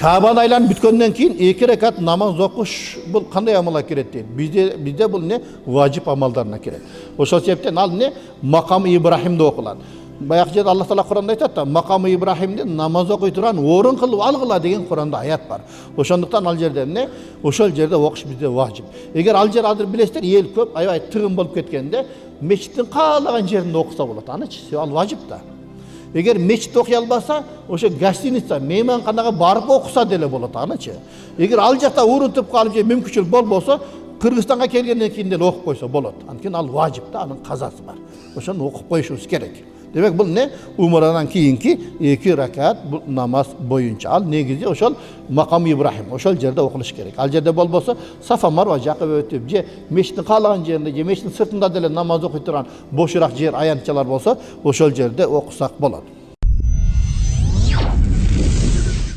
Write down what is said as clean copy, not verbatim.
Кабаны айланып бүткөндөн кийин 2 рекат намаз окуш бул кандай амалга кирет дейт. Бизде бул не важип амалдарына кирет. Ошол себептен ал не макам Ибрахимде окулат. Баягы жерде Аллах Таала Куранда айтат да, макам Ибрахимде намаз окуй турган орун кылып алгыла деген Куранда аят бар. Ошондуктан ал жерде эмне? Ошол жерде окуш бизде важип. Эгер ал жер азыр билесиздер, эл көп, аябай тыгын болуп кеткенде мечиттин каалаган жеринде окуса болот. Анычы ал важип да. Эгер мечитте окуй албаса, ошо гостиница, мейманканага барып окуса деле болот анычы. Эгер ал жакта урунтуп калып же мүмкүнчүлүк болбосо, Кыргызстанга келгенден кийин деле окуп койсо болот. Анткени ал важип да, анын казасы бар. Ошону окуп коюшубуз керек. Демек бул не? Умрадан кийинки 2 ракат бул намаз боюнча. Ал негизи ошол макам Ибрахим, ошол жерде окулуш керек. Ал жерде болбосо Сафа Марва жакып өтүп же мечиттин каалаган жеринде же мечиттин сыртында деле намаз окуй турган бошураак жер, аянтчалар болсо, ошол жерде окусак болот.